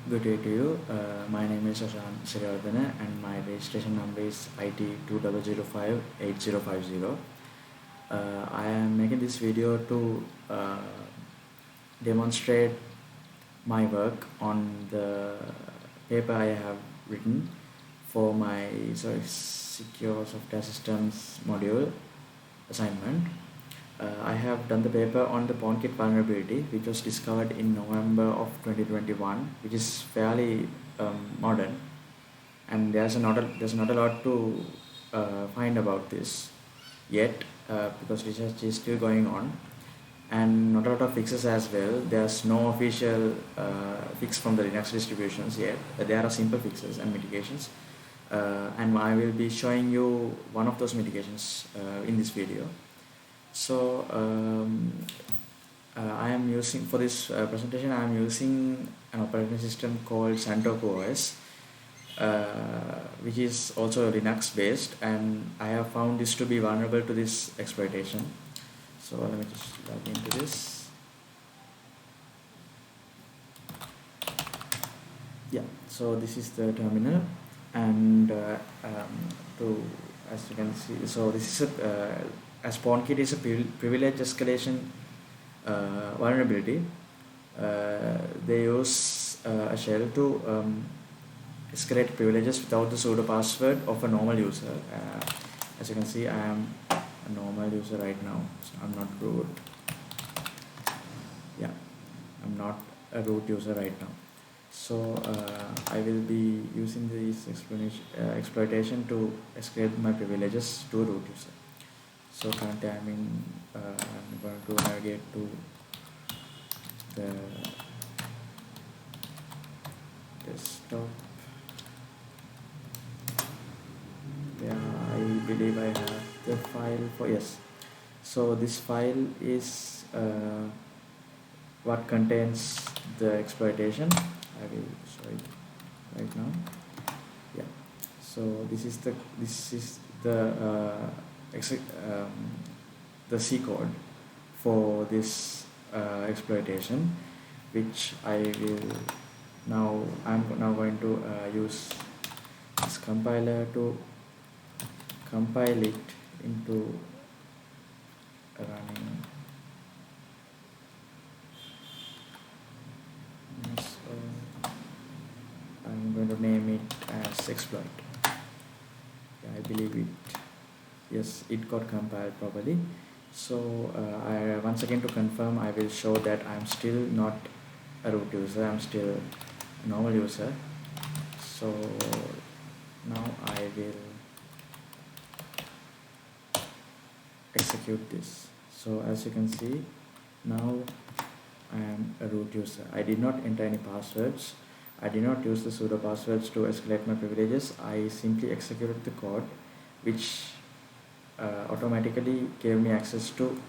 Good day to you. My name is Ashan Sirivardhana and my registration number is IT 20058050. I am making this video to demonstrate my work on the paper I have written for my secure software systems module assignment. I have done the paper on the Pwnkit vulnerability, which was discovered in November of 2021, which is fairly modern, and there's not a lot to find about this yet, because research is still going on, and not a lot of fixes as well. There's no official fix from the Linux distributions yet. There are simple fixes and mitigations, and I will be showing you one of those mitigations in this video. So I am using, for this presentation, I am using an operating system called Santoku OS, which is also Linux based, and I have found this to be vulnerable to this exploitation. So let me just log into this. Yeah, so this is the terminal, and as you can see, so this is as Pwnkit is a privilege escalation vulnerability. They use a shell to escalate privileges without the pseudo password of a normal user. As you can see, I am a normal user right now, so I'm not root. Yeah, I'm not a root user right now. So I will be using this exploitation to escalate my privileges to a root user. So currently I'm going to navigate to the desktop. Yeah, I believe I have the file for, yes. So this file is what contains the exploitation. I will show it right now. Yeah. So this is the C code for this exploitation, which I'm now going to use this compiler to compile it into running. So I'm going to name it as exploit. Yeah, I believe it. Yes, it got compiled properly. So once again, to confirm, I will show that I'm still not a root user, I'm still a normal user. So now I will execute this. So as you can see, now I am a root user. I did not enter any passwords. I did not use the pseudo passwords to escalate my privileges. I simply executed the code, which automatically gave me access to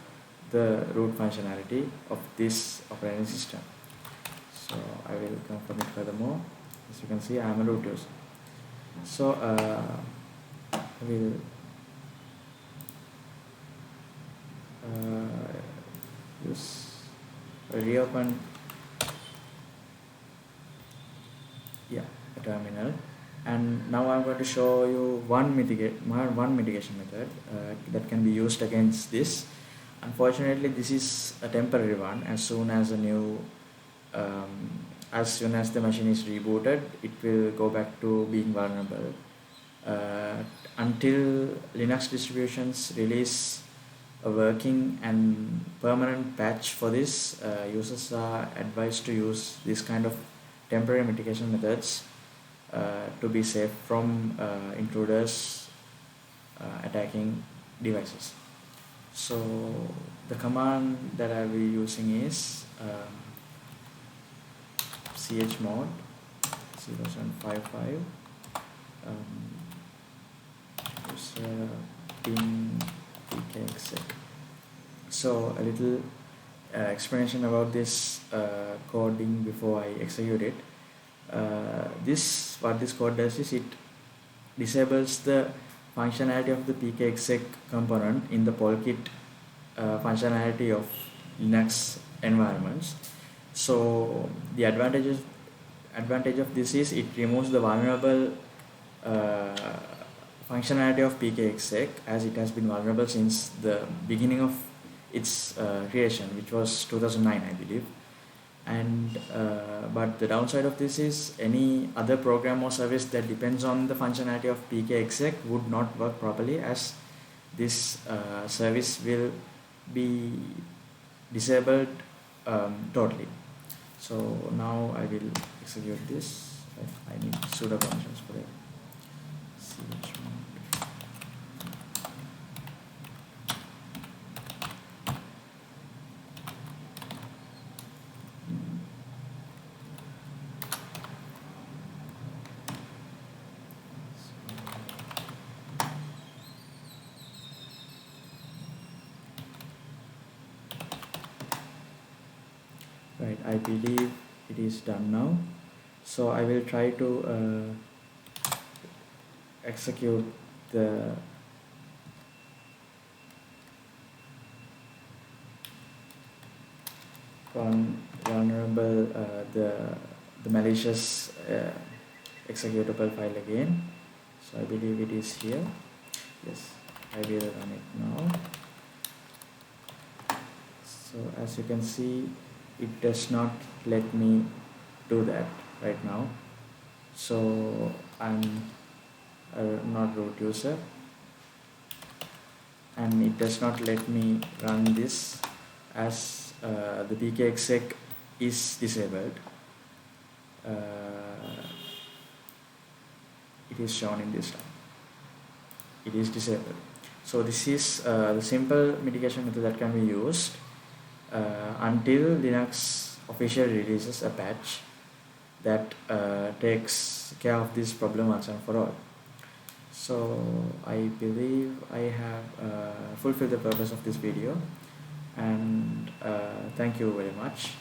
the root functionality of this operating system. So I will confirm it furthermore. As you can see, I am a root user. So I will reopen a terminal, and now I'm going to show you one mitigation method that can be used against this. Unfortunately, this is a temporary one. As soon as the machine is rebooted, it will go back to being vulnerable. Until Linux distributions release a working and permanent patch for this, users are advised to use this kind of temporary mitigation methods to be safe from intruders attacking devices. So the command that I will be using is chmod 0755 ping pkexec. So a little explanation about this coding before I execute it. What this code does is it disables the functionality of the pkexec component in the Pwnkit functionality of Linux environments. So the advantages advantage of this is it removes the vulnerable functionality of pkexec, as it has been vulnerable since the beginning of its creation, which was 2009, I believe. And but the downside of this is any other program or service that depends on the functionality of pkexec would not work properly, as this service will be disabled totally. So now I will execute this. I need sudo permissions for it. Right, I believe it is done now. So I will try to execute the vulnerable, the malicious executable file again. So I believe it is here. Yes, I will run it now. So as you can see, it does not let me do that right now. So I'm not root user, and it does not let me run this as the pkexec is disabled. It is shown in this line. It is disabled. So this is the simple mitigation method that can be used until Linux officially releases a patch that takes care of this problem once and for all. So I believe I have fulfilled the purpose of this video, and thank you very much.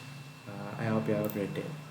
I hope you have a great day.